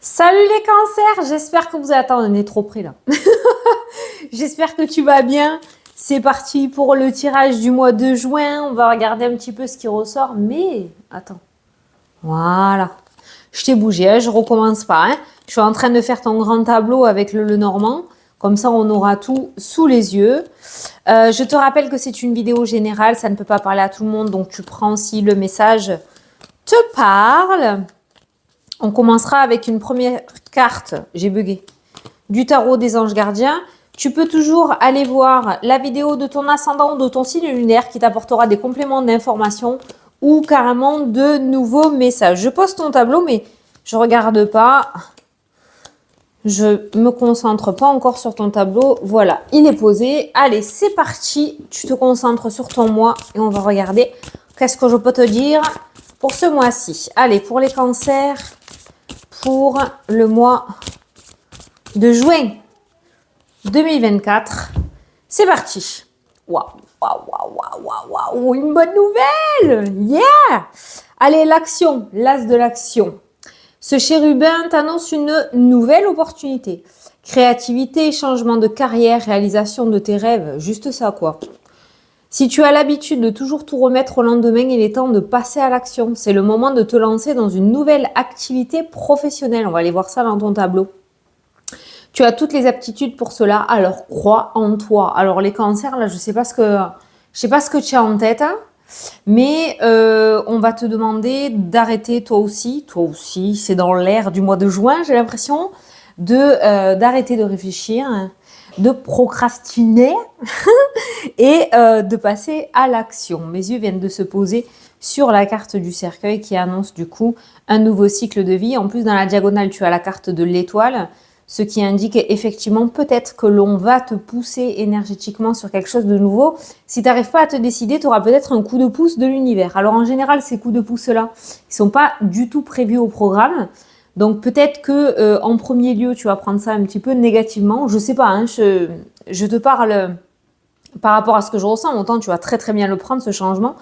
Salut les cancers, j'espère que vous êtes... Attends, on est trop près là. J'espère que tu vas bien. C'est parti pour le tirage du mois de juin. On va regarder un petit peu ce qui ressort. Mais, attends. Voilà. Je t'ai bougé, hein, je recommence pas. Hein. Je suis en train de faire ton grand tableau avec le Lenormand. Comme ça, on aura tout sous les yeux. Je te rappelle que c'est une vidéo générale. Ça ne peut pas parler à tout le monde. Donc, tu prends si le message te parle. On commencera avec une première carte, j'ai bugué, du tarot des anges gardiens. Tu peux toujours aller voir la vidéo de ton ascendant ou de ton signe lunaire qui t'apportera des compléments d'information ou carrément de nouveaux messages. Je pose ton tableau, mais je regarde pas. Je me concentre pas encore sur ton tableau. Voilà, il est posé. Allez, c'est parti. Tu te concentres sur ton mois et on va regarder qu'est-ce que je peux te dire pour ce mois-ci. Allez, pour les cancers, pour le mois de juin 2024. C'est parti. Waouh, waouh, waouh, waouh, waouh, une bonne nouvelle. Yeah. Allez, l'action, l'as de l'action. Ce chérubin t'annonce une nouvelle opportunité. Créativité, changement de carrière, réalisation de tes rêves, juste ça quoi. Si tu as l'habitude de toujours tout remettre au lendemain, il est temps de passer à l'action. C'est le moment de te lancer dans une nouvelle activité professionnelle. On va aller voir ça dans ton tableau. Tu as toutes les aptitudes pour cela, alors crois en toi. Alors les cancers, là, je sais pas ce que tu as en tête, hein, mais on va te demander d'arrêter toi aussi, c'est dans l'air du mois de juin, j'ai l'impression, d'arrêter de réfléchir, hein, de procrastiner et de passer à l'action. Mes yeux viennent de se poser sur la carte du cercueil qui annonce du coup un nouveau cycle de vie. En plus, dans la diagonale, tu as la carte de l'étoile, ce qui indique effectivement peut-être que l'on va te pousser énergétiquement sur quelque chose de nouveau. Si tu n'arrives pas à te décider, tu auras peut-être un coup de pouce de l'univers. Alors en général, ces coups de pouce-là, ils ne sont pas du tout prévus au programme. Donc peut-être que en premier lieu, tu vas prendre ça un petit peu négativement. Je sais pas, hein, je te parle par rapport à ce que je ressens. Autant tu vas très très bien le prendre, ce changement.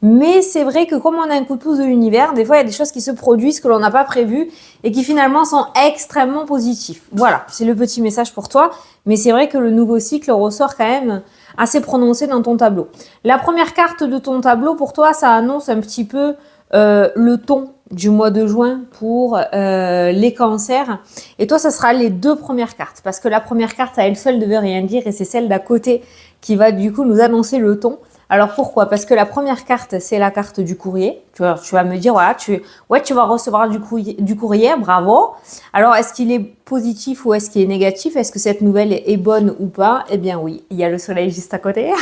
Mais c'est vrai que comme on a un coup de pouce de l'univers, des fois il y a des choses qui se produisent que l'on n'a pas prévues et qui finalement sont extrêmement positifs. Voilà, c'est le petit message pour toi. Mais c'est vrai que le nouveau cycle ressort quand même assez prononcé dans ton tableau. La première carte de ton tableau, pour toi, ça annonce un petit peu le ton du mois de juin pour les cancers. Et toi, ça sera les deux premières cartes. Parce que la première carte, à elle seule, ne veut rien dire. Et c'est celle d'à côté qui va du coup nous annoncer le ton. Alors pourquoi? Parce que la première carte, c'est la carte du courrier. Tu vas me dire, voilà, tu vas recevoir du courrier, bravo. Alors, est-ce qu'il est positif ou est-ce qu'il est négatif? Est-ce que cette nouvelle est bonne ou pas? Eh bien oui, il y a le soleil juste à côté.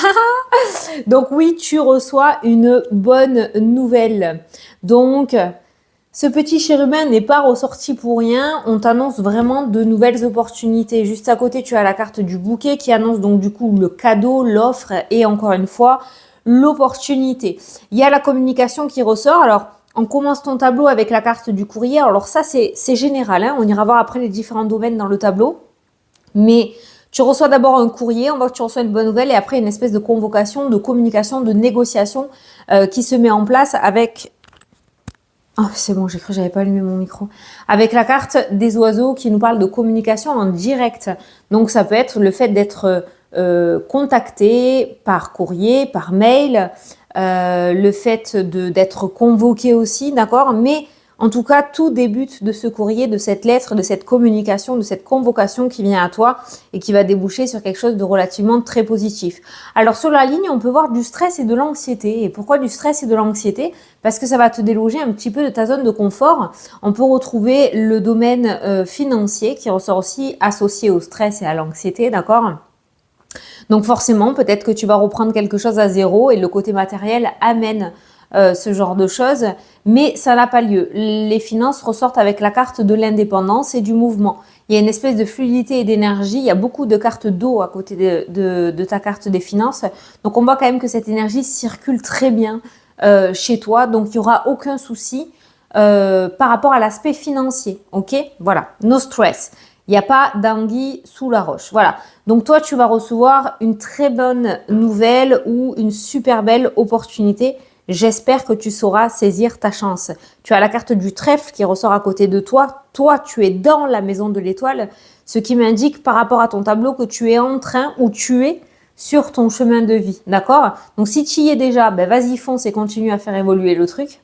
Donc oui, tu reçois une bonne nouvelle. Donc, ce petit chérubin n'est pas ressorti pour rien. On t'annonce vraiment de nouvelles opportunités. Juste à côté, tu as la carte du bouquet qui annonce donc du coup le cadeau, l'offre et encore une fois, l'opportunité. Il y a la communication qui ressort. Alors, on commence ton tableau avec la carte du courrier. Alors ça, c'est général, hein. On ira voir après les différents domaines dans le tableau. Mais tu reçois d'abord un courrier, on voit que tu reçois une bonne nouvelle et après une espèce de convocation, de communication, de négociation qui se met en place avec... Oh, c'est bon, j'ai cru que j'avais pas allumé mon micro. Avec la carte des oiseaux qui nous parle de communication en direct. Donc, ça peut être le fait d'être contacté par courrier, par mail, le fait d'être convoqué aussi, d'accord? Mais en tout cas, tout débute de ce courrier, de cette lettre, de cette communication, de cette convocation qui vient à toi et qui va déboucher sur quelque chose de relativement très positif. Alors sur la ligne, on peut voir du stress et de l'anxiété. Et pourquoi du stress et de l'anxiété? Parce que ça va te déloger un petit peu de ta zone de confort. On peut retrouver le domaine financier qui ressort aussi associé au stress et à l'anxiété, d'accord? Donc forcément, peut-être que tu vas reprendre quelque chose à zéro et le côté matériel amène ce genre de choses, mais ça n'a pas lieu. Les finances ressortent avec la carte de l'indépendance et du mouvement. Il y a une espèce de fluidité et d'énergie. Il y a beaucoup de cartes d'eau à côté de ta carte des finances. Donc on voit quand même que cette énergie circule très bien chez toi. Donc il n'y aura aucun souci par rapport à l'aspect financier. Ok? Voilà, no stress. Il n'y a pas d'anguille sous la roche. Voilà. Donc toi, tu vas recevoir une très bonne nouvelle ou une super belle opportunité J'espère que tu sauras saisir ta chance. Tu as la carte du trèfle qui ressort à côté de toi. Toi, tu es dans la maison de l'étoile, ce qui m'indique par rapport à ton tableau que tu es en train ou tu es sur ton chemin de vie. D'accord? Donc, si tu y es déjà, ben, vas-y, fonce et continue à faire évoluer le truc.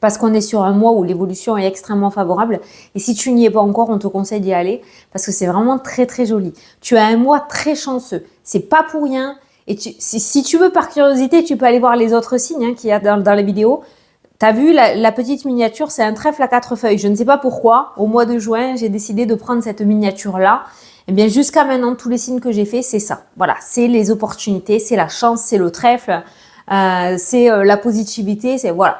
Parce qu'on est sur un mois où l'évolution est extrêmement favorable. Et si tu n'y es pas encore, on te conseille d'y aller parce que c'est vraiment très, très joli. Tu as un mois très chanceux. C'est pas pour rien. Et si tu veux, par curiosité, tu peux aller voir les autres signes qu'il y a dans les vidéos. Tu as vu la petite miniature, c'est un trèfle à 4 feuilles. Je ne sais pas pourquoi, au mois de juin, j'ai décidé de prendre cette miniature-là. Eh bien, jusqu'à maintenant, tous les signes que j'ai faits, c'est ça. Voilà, c'est les opportunités, c'est la chance, c'est le trèfle, c'est la positivité, c'est voilà.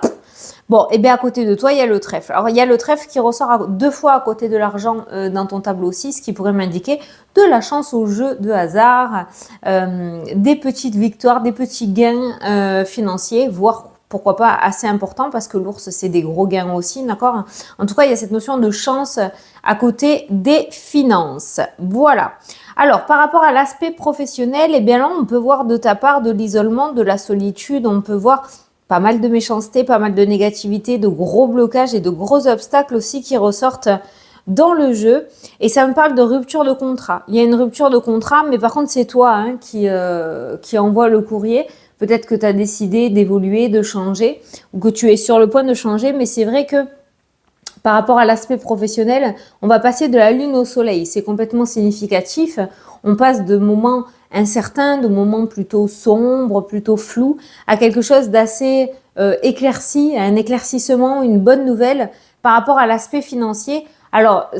Bon, et bien à côté de toi, il y a le trèfle. Alors, il y a le trèfle qui ressort 2 fois à côté de l'argent dans ton tableau aussi, ce qui pourrait m'indiquer de la chance au jeu de hasard, des petites victoires, des petits gains financiers, voire pourquoi pas assez importants, parce que l'ours, c'est des gros gains aussi, d'accord? En tout cas, il y a cette notion de chance à côté des finances. Voilà. Alors, par rapport à l'aspect professionnel, eh bien là, on peut voir de ta part de l'isolement, de la solitude, on peut voir pas mal de méchanceté, pas mal de négativité, de gros blocages et de gros obstacles aussi qui ressortent dans le jeu. Et ça me parle de rupture de contrat. Il y a une rupture de contrat, mais par contre, c'est toi qui envoie le courrier. Peut-être que tu as décidé d'évoluer, de changer, ou que tu es sur le point de changer, mais c'est vrai que par rapport à l'aspect professionnel, on va passer de la lune au soleil. C'est complètement significatif. On passe de moments incertains, de moments plutôt sombres, plutôt flous, à quelque chose d'assez éclairci, un éclaircissement, une bonne nouvelle par rapport à l'aspect financier. Alors,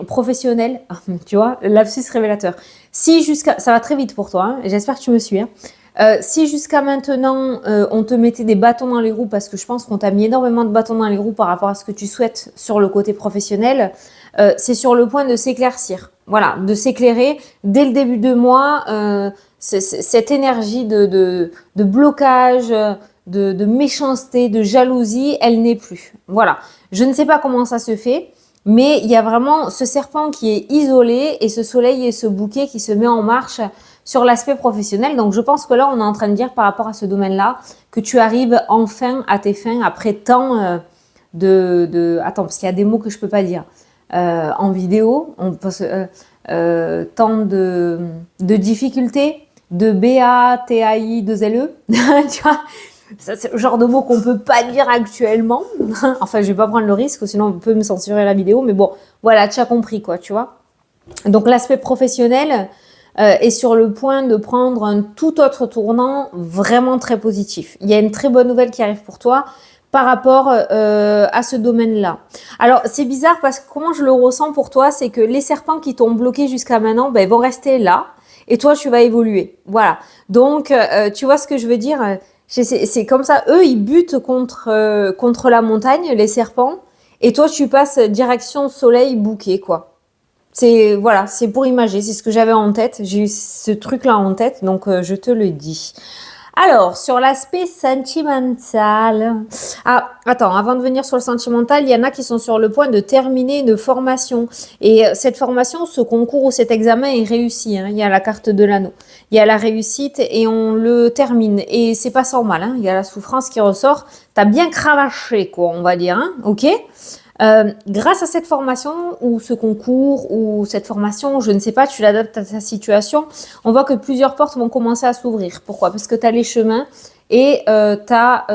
professionnel, tu vois, lapsus révélateur. Ça va très vite pour toi, hein, j'espère que tu me suis, hein. Si jusqu'à maintenant, on te mettait des bâtons dans les roues, parce que je pense qu'on t'a mis énormément de bâtons dans les roues par rapport à ce que tu souhaites sur le côté professionnel, c'est sur le point de s'éclaircir. Voilà, de s'éclairer dès le début de mois. Cette énergie de blocage, de méchanceté, de jalousie, elle n'est plus. Voilà, je ne sais pas comment ça se fait. Mais il y a vraiment ce serpent qui est isolé et ce soleil et ce bouquet qui se met en marche sur l'aspect professionnel. Donc, je pense que là, on est en train de dire par rapport à ce domaine-là que tu arrives enfin à tes fins après tant Attends, parce qu'il y a des mots que je peux pas dire. En vidéo, tant de difficultés, de B-A-T-A-I, de L-E, tu vois. Ça, c'est le genre de mots qu'on peut pas dire actuellement. Enfin, je vais pas prendre le risque, sinon on peut me censurer la vidéo. Mais bon, voilà, tu as compris, quoi, tu vois. Donc, l'aspect professionnel est sur le point de prendre un tout autre tournant vraiment très positif. Il y a une très bonne nouvelle qui arrive pour toi par rapport à ce domaine-là. Alors, c'est bizarre parce que comment je le ressens pour toi, c'est que les serpents qui t'ont bloqué jusqu'à maintenant, ben, vont rester là et toi, tu vas évoluer. Voilà. Donc, tu vois ce que je veux dire ? C'est comme ça, eux, ils butent contre la montagne, les serpents, et toi, tu passes direction soleil bouquet, quoi. Voilà, c'est pour imager, c'est ce que j'avais en tête. J'ai eu ce truc-là en tête, donc je te le dis. Alors, sur l'aspect sentimental. Ah, attends, avant de venir sur le sentimental, il y en a qui sont sur le point de terminer une formation. Et cette formation, ce concours ou cet examen est réussi, hein. Il y a la carte de l'anneau. Il y a la réussite et on le termine. Et c'est pas sans mal, hein. Il y a la souffrance qui ressort. T'as bien cravaché, quoi, on va dire, hein. Ok ? Grâce à cette formation ou ce concours ou cette formation, je ne sais pas, tu l'adaptes à ta situation, on voit que plusieurs portes vont commencer à s'ouvrir. Pourquoi ? Parce que tu as les chemins et tu as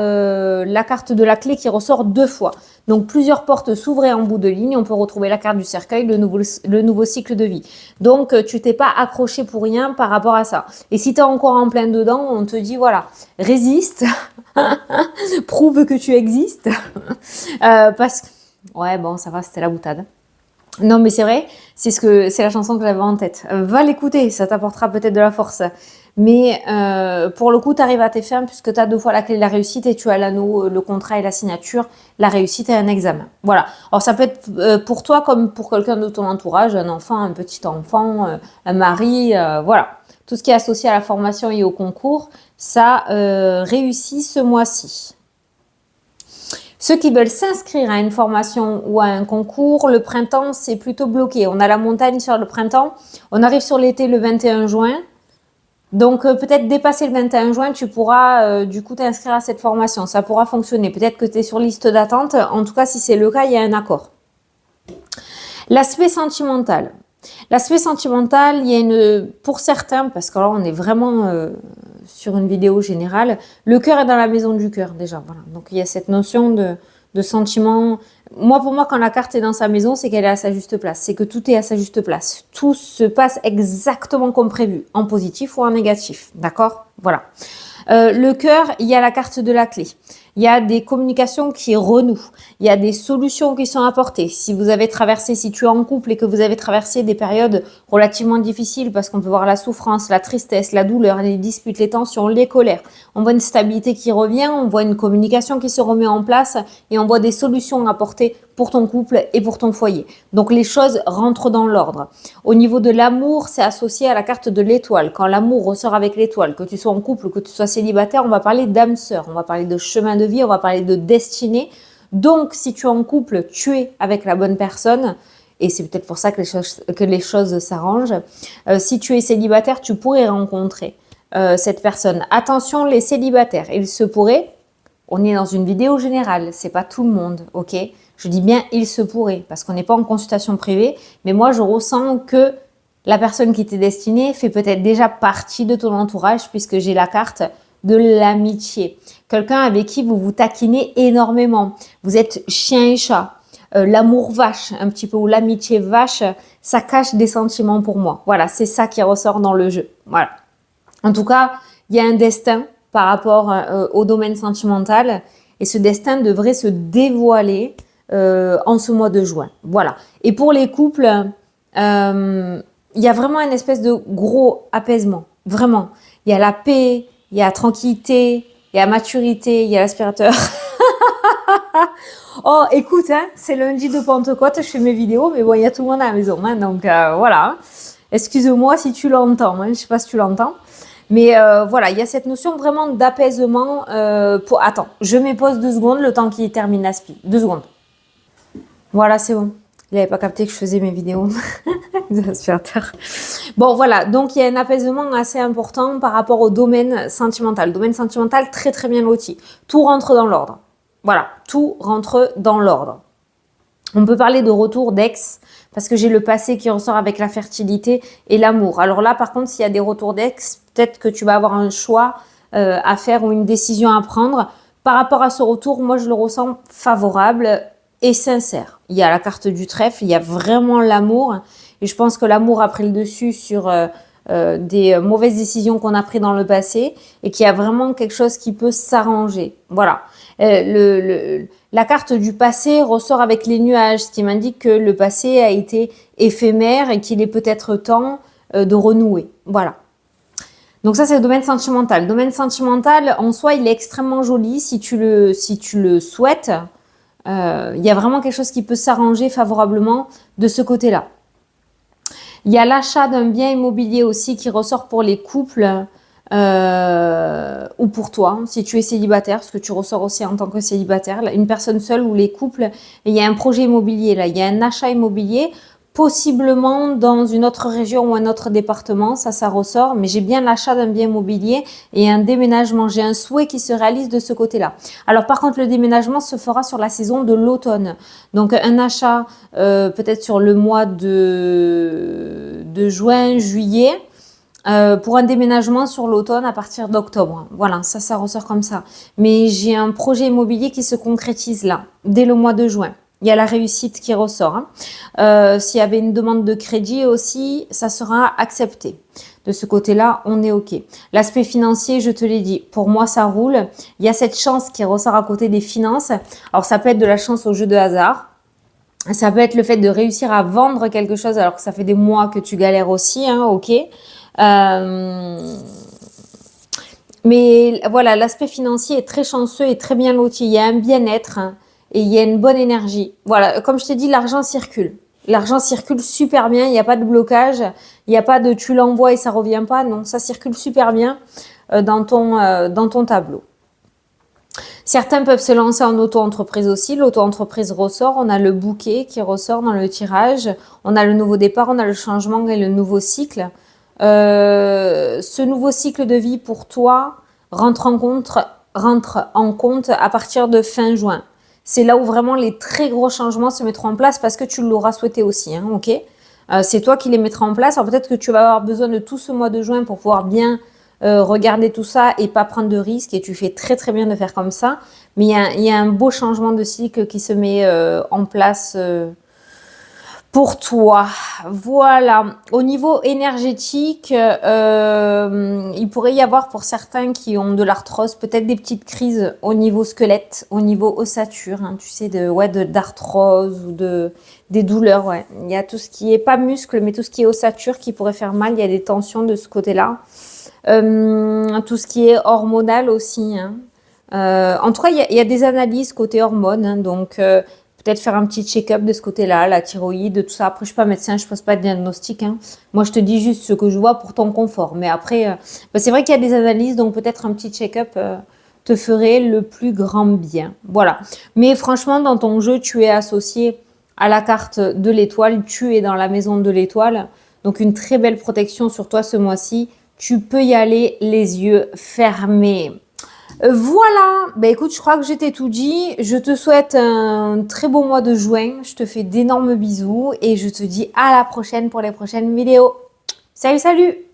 la carte de la clé qui ressort 2 fois. Donc plusieurs portes s'ouvraient en bout de ligne, on peut retrouver la carte du cercueil, le nouveau cycle de vie. Donc tu t'es pas accroché pour rien par rapport à ça. Et si tu es encore en plein dedans, on te dit voilà, résiste, prouve que tu existes, parce que ouais, bon, ça va, c'était la boutade. Non, mais c'est vrai, c'est la chanson que j'avais en tête. Va l'écouter, ça t'apportera peut-être de la force. Mais pour le coup, tu arrives à tes fins puisque tu as 2 fois la clé de la réussite et tu as l'anneau, le contrat et la signature, la réussite et un examen. Voilà. Alors, ça peut être pour toi comme pour quelqu'un de ton entourage, un enfant, un petit enfant, un mari, voilà. Tout ce qui est associé à la formation et au concours, ça réussit ce mois-ci. Ceux qui veulent s'inscrire à une formation ou à un concours, le printemps, c'est plutôt bloqué. On a la montagne sur le printemps. On arrive sur l'été le 21 juin. Donc, peut-être dépasser le 21 juin, tu pourras du coup t'inscrire à cette formation. Ça pourra fonctionner. Peut-être que tu es sur liste d'attente. En tout cas, si c'est le cas, il y a un accord. L'aspect sentimental. L'aspect sentimental, il y a pour certains, parce que là, on est vraiment sur une vidéo générale, le cœur est dans la maison du cœur déjà. Voilà. Donc, il y a cette notion de sentiment. Pour moi, quand la carte est dans sa maison, c'est qu'elle est à sa juste place. C'est que tout est à sa juste place. Tout se passe exactement comme prévu, en positif ou en négatif. D'accord? Voilà. Le cœur, il y a la carte de la clé. Il y a des communications qui renouent. Il y a des solutions qui sont apportées. Si tu es en couple et que vous avez traversé des périodes relativement difficiles, parce qu'on peut voir la souffrance, la tristesse, la douleur, les disputes, les tensions, les colères, on voit une stabilité qui revient, on voit une communication qui se remet en place et on voit des solutions apportées pour ton couple et pour ton foyer. Donc les choses rentrent dans l'ordre. Au niveau de l'amour, c'est associé à la carte de l'étoile. Quand l'amour ressort avec l'étoile, que tu sois en couple ou que tu sois célibataire, on va parler d'âme sœur, on va parler de chemin de vie, on va parler de destinée. Donc si tu es en couple, tu es avec la bonne personne. Et c'est peut-être pour ça que les choses s'arrangent. Si tu es célibataire, tu pourrais rencontrer cette personne. Attention, les célibataires, il se pourrait, on est dans une vidéo générale, c'est pas tout le monde, ok? Je dis bien il se pourrait, parce qu'on n'est pas en consultation privée, mais moi je ressens que la personne qui t'est destinée fait peut-être déjà partie de ton entourage, puisque j'ai la carte de l'amitié. Quelqu'un avec qui vous vous taquinez énormément. Vous êtes chien et chat. L'amour vache, un petit peu, ou l'amitié vache, ça cache des sentiments pour moi. Voilà, c'est ça qui ressort dans le jeu. Voilà. En tout cas, il y a un destin par rapport au domaine sentimental, et ce destin devrait se dévoiler en ce mois de juin. Voilà. Et pour les couples, il y a vraiment une espèce de gros apaisement. Vraiment. Il y a la paix, il y a la tranquillité, il y a la maturité, il y a l'aspirateur. Oh, écoute, hein, c'est lundi de Pentecôte, je fais mes vidéos, mais bon, il y a tout le monde à la maison. Hein, donc, voilà. Excuse-moi si tu l'entends. Hein, je ne sais pas si tu l'entends. Mais voilà, il y a cette notion vraiment d'apaisement. Attends, je mets pause 2 secondes, le temps qu'il termine l'aspi. 2 secondes. Voilà, c'est bon. Il n'avait pas capté que je faisais mes vidéos de l'aspirateur. Bon, voilà. Donc, il y a un apaisement assez important par rapport au domaine sentimental. Domaine sentimental très, très bien loti. Tout rentre dans l'ordre. Voilà, tout rentre dans l'ordre. On peut parler de retour d'ex, parce que j'ai le passé qui ressort avec la fertilité et l'amour. Alors là, par contre, s'il y a des retours d'ex, peut-être que tu vas avoir un choix à faire ou une décision à prendre. Par rapport à ce retour, moi, je le ressens favorable et sincère. Il y a la carte du trèfle, il y a vraiment l'amour. Et je pense que l'amour a pris le dessus sur des mauvaises décisions qu'on a prises dans le passé et qu'il y a vraiment quelque chose qui peut s'arranger. Voilà. La carte du passé ressort avec les nuages, ce qui m'indique que le passé a été éphémère et qu'il est peut-être temps de renouer. Voilà. Donc ça, c'est le domaine sentimental. Le domaine sentimental, en soi, il est extrêmement joli si tu le souhaites. Il y a vraiment quelque chose qui peut s'arranger favorablement de ce côté-là. Il y a l'achat d'un bien immobilier aussi qui ressort pour les couples ou pour toi, si tu es célibataire, parce que tu ressors aussi en tant que célibataire, une personne seule ou les couples. Et il y a un projet immobilier là, il y a un achat immobilier, possiblement dans une autre région ou un autre département, ça ressort, mais j'ai bien l'achat d'un bien immobilier et un déménagement. J'ai un souhait qui se réalise de ce côté-là. Alors par contre, le déménagement se fera sur la saison de l'automne. Donc un achat peut-être sur le mois de juin, juillet, pour un déménagement sur l'automne à partir d'octobre. Voilà, ça ressort comme ça. Mais j'ai un projet immobilier qui se concrétise là, dès le mois de juin. Il y a la réussite qui ressort. Hein. S'il y avait une demande de crédit aussi, ça sera accepté. De ce côté-là, on est OK. L'aspect financier, je te l'ai dit, pour moi, ça roule. Il y a cette chance qui ressort à côté des finances. Alors, ça peut être de la chance au jeu de hasard. Ça peut être le fait de réussir à vendre quelque chose alors que ça fait des mois que tu galères aussi. Hein, OK. Mais voilà, l'aspect financier est très chanceux et très bien loti. Il y a un bien-être. Hein. Et il y a une bonne énergie. Voilà, comme je t'ai dit, l'argent circule. L'argent circule super bien, il n'y a pas de blocage, il n'y a pas de tu l'envoies et ça ne revient pas. Non, ça circule super bien dans ton tableau. Certains peuvent se lancer en auto-entreprise aussi. L'auto-entreprise ressort, on a le bouquet qui ressort dans le tirage, on a le nouveau départ, on a le changement et le nouveau cycle. Ce nouveau cycle de vie pour toi rentre en compte à partir de fin juin. C'est là où vraiment les très gros changements se mettront en place parce que tu l'auras souhaité aussi, hein, ok? C'est toi qui les mettras en place. Alors peut-être que tu vas avoir besoin de tout ce mois de juin pour pouvoir bien regarder tout ça et pas prendre de risques. Et tu fais très très bien de faire comme ça. Mais il y a un beau changement de cycle qui se met en place pour toi. Voilà. Au niveau énergétique, il pourrait y avoir pour certains qui ont de l'arthrose, peut-être des petites crises au niveau squelette, au niveau ossature, hein, tu sais, d'arthrose ou des douleurs. Ouais. Il y a tout ce qui est pas muscle, mais tout ce qui est ossature qui pourrait faire mal. Il y a des tensions de ce côté-là. Tout ce qui est hormonal aussi. Hein. En tout cas, il y a des analyses côté hormones, hein, donc peut-être faire un petit check-up de ce côté-là, la thyroïde, tout ça. Après, je suis pas médecin, je pose pas de diagnostic. Hein. Moi, je te dis juste ce que je vois pour ton confort. Mais après, c'est vrai qu'il y a des analyses, donc peut-être un petit check-up te ferait le plus grand bien. Voilà. Mais franchement, dans ton jeu, tu es associé à la carte de l'étoile, tu es dans la maison de l'étoile. Donc, une très belle protection sur toi ce mois-ci. Tu peux y aller les yeux fermés. Voilà, bah écoute, je crois que j'étais tout dit. Je te souhaite un très beau mois de juin. Je te fais d'énormes bisous et je te dis à la prochaine pour les prochaines vidéos. Salut, salut!